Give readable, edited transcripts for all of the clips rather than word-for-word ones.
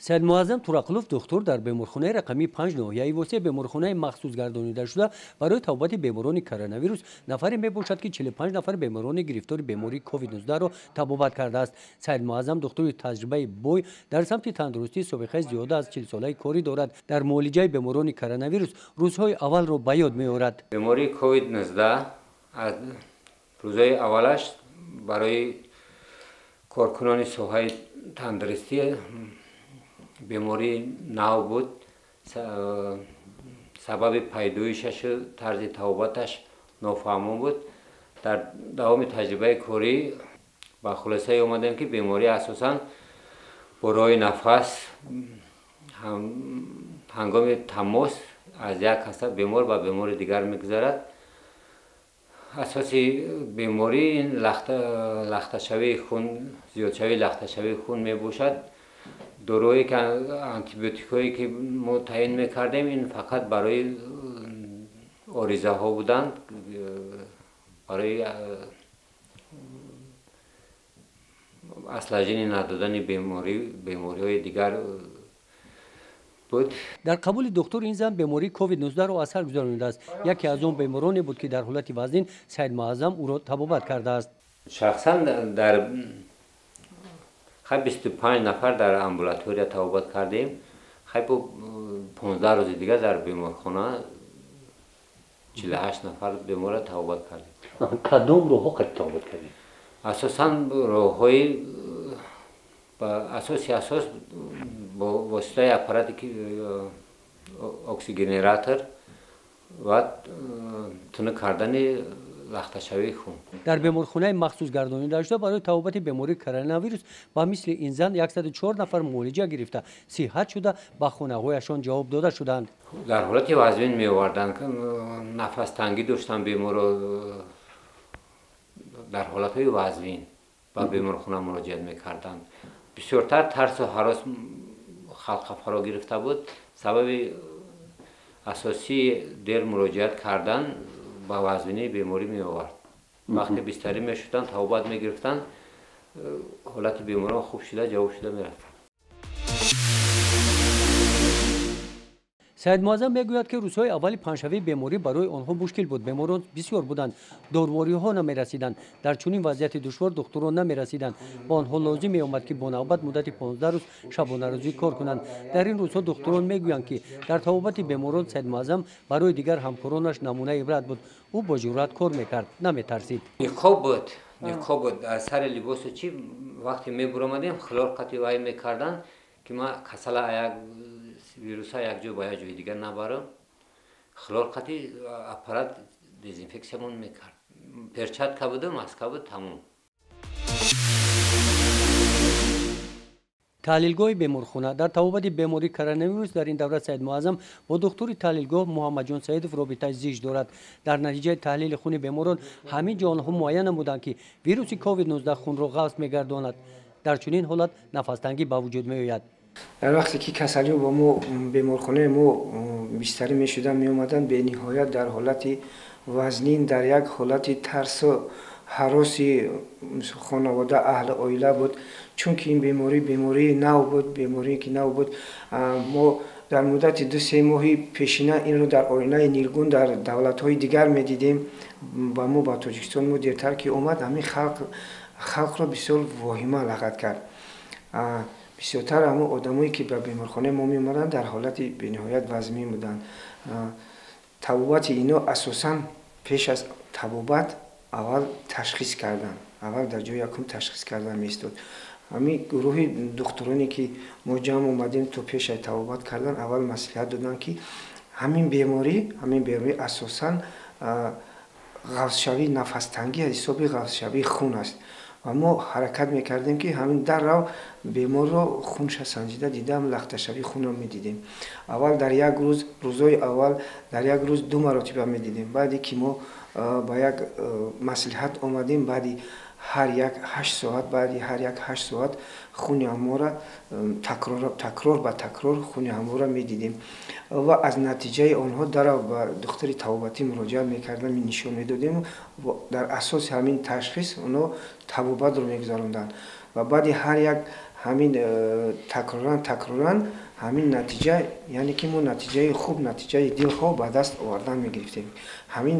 سید معظم تورقلوف دکتر در بیمارخانه رقمی 5 ناحیه وسیع بیمارخانه مخصوص گردانیده شده برای توبت بیماران کرونا ویروس نفری میباشد که 45 نفر بیماران گرفتار بیماری کووید 19 را تبابت کرده است. سید معظم دکتر تجربه بوی در سمت تندرستی سابقه زیاده از 40 ساله کاری دارد. در معالجه بیماران کرونا ویروس روزهای اول را به یاد میآورد. بیماری کووید 19 از روزهای اولش برای کارکنان ساحه تندرستی بیماری نو بود. سبب پیدایشش طرز توبتش نافهمون بود. در دوام تجربه کاری با خلاصه اومدیم که بیماری اساساً برای نفس هنگام تماس از یک کس بیمار به بیمار دیگر میگذرد. اساسی بیماری این لخته‌شوی خون، زیادشوی لخته‌شوی خون میباشد. دارویی که آنتیبیوتیکایی که ما تعیین میکردیم این فقط برای آریزه ها بودند، برای اصلاجین ندادن بیماری های دیگر بود. در قبول دکتر این زن بیماری کووید 19 را اثر گذرانیده است. یکی از اون بیمارانی بود که در حالت وزین سید معظم او را تبابت کرده است. شخصا در 25 نفر در امبولاتوری تبابت کردیم. 15 روز دیگه در بیمارخانه 48 نفر بیمار تبابت کردیم. کدام راه ها تبابت کردیم؟ اساساً راه‌های اساس با واسطه اپاراتی که اکسیژنراتور و تونه کردن لخته‌شوی خون. در بیمارخانه مخصوص گردانیده شده برای توبت بیماری کرونا ویروس با مثل این زن 104 نفر معالجه گرفته صحت شده به خانه‌هایشان جواب داده شدند. در حالت وزین می آوردند که نفس تنگی داشتن بیمار در حالت وزین با بیمارخانه مراجعه میکردند. بسیارتر ترس و هراس خلق فرا گرفته بود. سبب اساسی دیر مراجعت کردن با وزنی بیماری می آورد. وقتی بستری می شدن توبت می گرفتن حالت بیماران خوب شده جواب شده می رفتن. سید معظم میگوید که روزهای اول پنجشنبه بیماری برای آنها مشکل بود. بیماران بسیار بودند، دارویی ها نمیرسیدند. در چنین وضعیت دشوار دکتران نمیرسیدند. با آنها لازم می آمد که با نوبت مدت 15 روز شبانه روزی کار کنند. در این روزها دکتران میگویند که در توبت بیماران سید معظم برای دیگر همکارانش نمونه عبرت بود. او با جرأت کار میکرد، نمیترسید. خوب بود. از سر لباس چی وقتی میبرامدیم خلال قطعی وای میکردن که ما کسل ویروس ها یک جا با یک جای دیگر نبرم. خلال قطعی اپارات دیزینفکسیون میکرد. پرچت که بودم ماسک بود تموم. تحلیلگاه بیمارخانه در توبت بیماری کرونا ویروس در این دوره سید معظم با دکتر تحلیلگاه محمد جان سیدوف رابطه زیج دارد. در نتیجه تحلیل خون بیماران همه جا آنها معاین نمودند که ویروس کووید 19 خون را غوث میگرداند. در چنین حالت نفس تنگی به وجود میآید. در وقتی که کسانی با ما بیمارخانه ما بستری می شدن می اومدن به نهایت در حالت وزنین، در یک حالت ترس و هراسی خانواده اهل عائله بود. چون که این بیماری نو بود، بیماری که نو بود، ما در مدت 2-3 ماهی پیشینه این رو در آینه نیلگون در دولت‌های دیگر می دیدیم. با ما با تاجیکستان ما دیرتر که اومد همین خلق را بسیار واهمه لغت کرد. بسیارتر اما آدمایی که به بیمارخانه ما می اومدن در حالت به نهایت وزمین بودن. تبابت اینا اساساً پیش از تبابت اول تشخیص کردن، اول در جای یکم تشخیص کردن میستود. همین گروه دکترانی که ما جمع اومدیم تو پیش از تبابت کردن اول مصلحت دادن که همین بیماری اساساً غوث‌شوی نفس تنگی از حساب غوث‌شوی خون است. و ما حرکت میکردیم که همین در رو بیمار رو خونش سنجیده دیدم لخته‌شوی خون رو میدیدیم. اول در یک روزهای اول در یک روز 2 مرتبه میدیدیم. بعدی که ما با یک مصلحت آمدیم بعدی هر یک 8 ساعت بعدی هر یک 8 ساعت خون ما را تکرار به تکرار خون ما را میدیدیم و از نتیجه آنها در با دکتر توبتی مراجعه میکردیم، نشون میدادیم و در اساس همین تشخیص اونا تبابت رو میگذراندن و بعد هر یک ҳамин такроран ҳамин натиҷа яъне ки мо натиҷаи хуб натиҷаи дилхоҳ ба даст овардан мегирифтем. ҳамин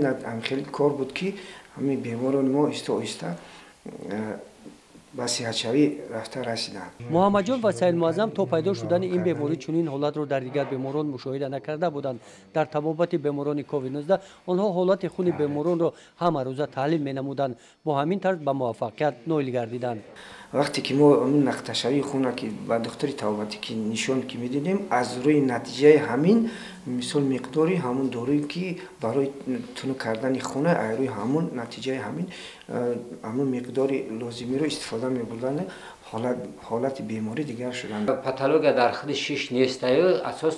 хеле кор буд ки ҳамин беморони мо оҳиста ба сиҳатшавӣ рафта расиданд. муҳаммадҷон ва сайидмуаззам то пайдо шудани ин беморӣ чунин ҳолатро дар дигар беморон мушоҳида накарда буданд. Дар табобати беморони COVID-19 онҳо ҳолати хуни беморонро ҳамарӯза таҳлил менамуданд. Бо ҳамин тарз ба муваффақият ноил гардиданд. вақте ки мо нақташавии хуна ки ба духтури табобатӣ ки нишон ки медидем аз рӯи натиҷаи ҳамин мисол миқдори ҳамун дорӯи ки барои тунук кардани хуна аз рӯи ҳамун натиҷаи ҳамун миқдори лозимиро истифода мебурданд ҳолати беморӣ дигар шуданд. патология дар худи шиш нестаю асос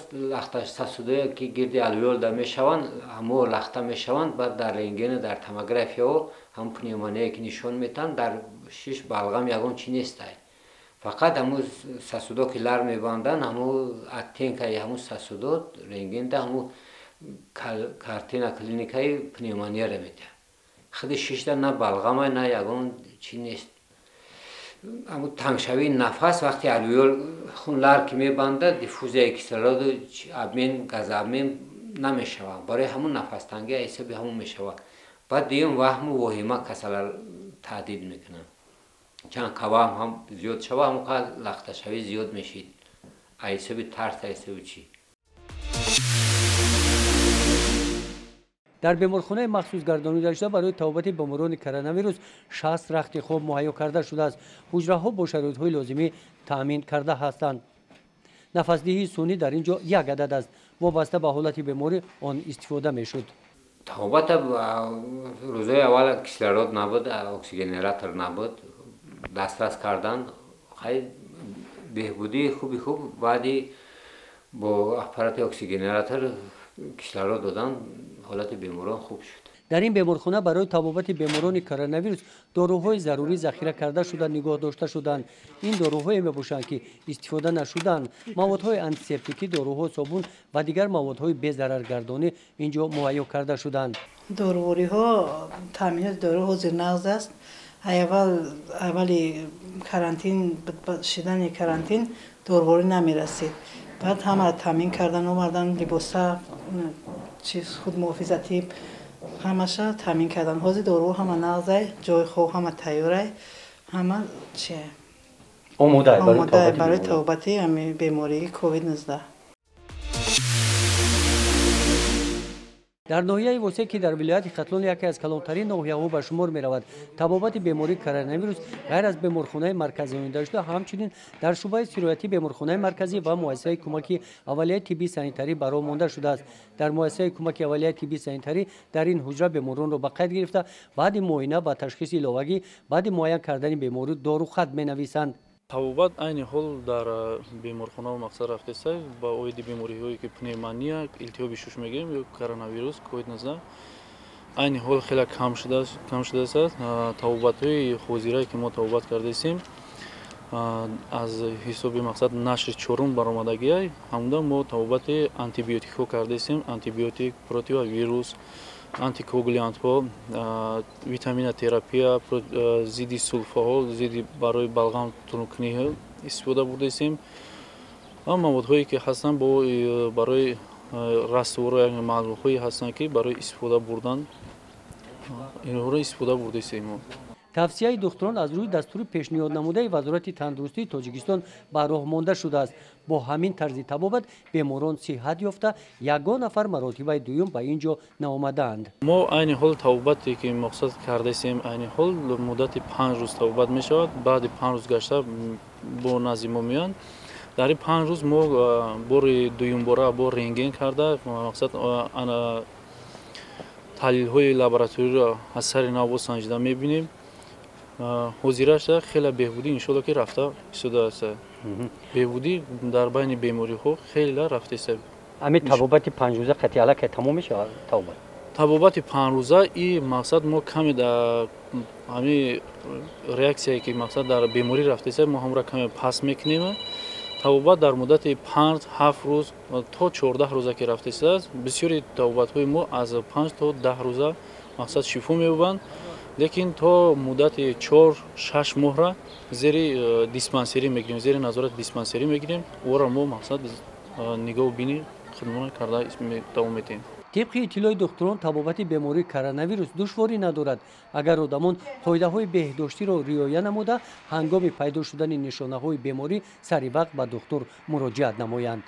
сасудое ки гирди алвеолда мешаванд ҳамо лахта мешаванд баъд дар рентген дар томографияо ҳам пневмония ки нишон метан дар шиш балғам ягон чи нестай. Фақат ҳамун сасудо ки лар мебанданд ҳамун оттенкаи ҳамун сасудо рентгенда ҳамун картина клиникаи пневмонияро метиҳад. худи шишда на балғама на ягон чи нест. ҳамун тангшавии нафас вақти алвеол хун лар ки мебандад диффузияи кислороду обмен газообмен намешавад. барои ҳамун нафастангия ҳисоби ҳамун мешавад. баъд диюм ваҳму воҳима касалар таҳдид мекунанд. чанд кавам ҳам зиёд шава ҳамон қадр лахташавӣ зиёд мешид. ҳисоби тарс ҳисоби чӣ. дар беморхонаи махсус гардонида шуда барои табобати беморони коронавирус 60 рахти хоб муҳайё карда шудааст. ҳуҷраҳо бо шароитҳои лозимӣ таъмин карда ҳастанд. нафасдиҳии сунӣ дар ин ҷо як адад аст. вобаста ба ҳолати беморӣ он истифода мешуд. табобата рӯзои аввал кислород набуд, оксигенератор набуд, дастрас кардан хай беҳбудии хуби хуб баъди бо аппарати оксигенератор кислород додан ҳолати беморон хуб шуд. дар ин беморхона барои табобати беморони коронавирус доруҳои зарурӣ захира карда шуда нигоҳ дошта шуданд. ин доруҳое мебошанд ки истифода нашуданд. маводҳои антисептикӣ, доруҳо, собун ва дигар маводҳои безараргардонӣ ин ҷо муҳайё карда шуданд. дорувориҳо таъминоти дору ҳозирнағз аст. аввали карантин шидани карантин доруворӣ намерасид. баъд ҳама таъмин кардан омадан либоса чиз худмуҳофизатӣ ҳамаша таъмин кардан. ҳозир дору ҳама нағзай, ҷои хоб ҳама тайёрай, ҳама чи омода барои табобати ҳамин бемории COVID-19. дар ноҳияи восеъ ки дар вилояти Хатлон яке аз калонтарин ноҳияҳо ба шумор меравад, табобати бемории коронавирус ғайр аз беморхонаи марказӣ нида ҳамчунин дар шӯъбаи сироятӣ беморхонаи марказӣ ва муассисаи кӯмаки аввалияи тиббии санитарӣ баро монда шудааст. дар муассисаи кӯмаки аввалияи тиббии санитарӣ дар ин ҳуҷра беморонро ба қайд гирифта баъди муоина ва ташхиси иловагӣ баъди муайян кардани беморӣ дорухат менависанд. табобат айни ҳол дар беморхонаҳо мақсад рафтеса ба оиди бемориҳое ки пневмония, илтиҳоби шуш мегӯем ё коронавирус COVID-19 айни ҳол хеле кам шудааст. табобатҳои ҳозирае ки мо табобат кардесем аз ҳисоби мақсад нашри чорум баромадагиай ҳамуда мо табобати антибиотикҳо кардесем. антибиотик, противовирус, антикоагулянтҳо, витаминотерапия, зидди сулфаҳо, зидди барои балғам тунукниҳо истифода бурдесем. маводҳое ки ҳастанд барои расторо маълумотҳое ҳастанд ки барои истифода бурдан инҳоро истифода бурдесем. тавсияи духтурон аз рӯи дастури пешниҳоднамудаи вазорати тандурустии тоҷикистон ба роҳ монда шудааст. бо ҳамин тарзи табобат беморон сиҳат ёфта ягон нафар маротибаи дуюм ба ин ҷо наомадаанд. мо айни ҳол табобате ки мақсад кардесем айни ҳол муддати 5 рӯз табобат мешавад. баъди 5 рӯз гашта бо назди мо меоянд. дар ин 5 рӯз мо бори дуюмбора бо рентген карда мақсад таҳлилҳои лабораториро аз сари нав бо санҷида мебинем. ҳозираш хеле беҳбудӣ иншоалло ки рафта истодааст. беҳбудӣ дар байни бемориҳо хеле рафтеса. ҳамин табобати 5 рӯза қатъиан ки тамом мешавад. табобати 5 рӯза и мақсад мо каме дар ҳамин реаксияе ки мақсад дар беморӣ рафтеса мо ҳамра каме паст мекунем. табобат дар муддати 5-7 рӯз то 14 рӯза ки рафтесааст. бисёри табобатҳои мо аз 5 то 10 рӯза мақсад шифо меёбанд. лекин то муддати 4-6 моҳра зери диспансерӣ мегирем, зери назорати диспансерӣ мегирем. Ора мо мақсад нигоҳубинӣ хидмат карда давом медиҳем. طبق اطلاع دکتران تبابت بیماری کرونا دشواری ندارد اگر آدمان قاعده‌های بهداشتی را رعایت نموده هنگام پیدا شدن نشانه‌های بیماری سریع وقت به دکتر مراجعت نمایند.